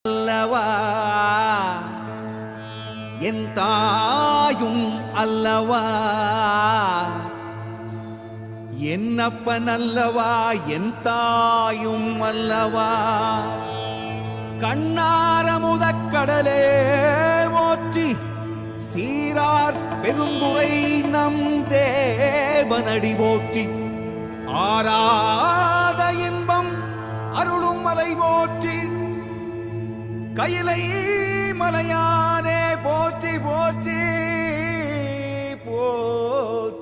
அல்லவா என் தாயும் அல்லவா என்னப்பன் அல்லவா என் தாயும் அல்லவா கண்ணாரமுதக்கடலே போற்றி சீரார் பெருந்துரை நம் தேவனடி போற்றி ஆராத இன்பம் அருளும் மலை போற்றி கையிலை மலையானே போற்றி போற்றி போற்றி.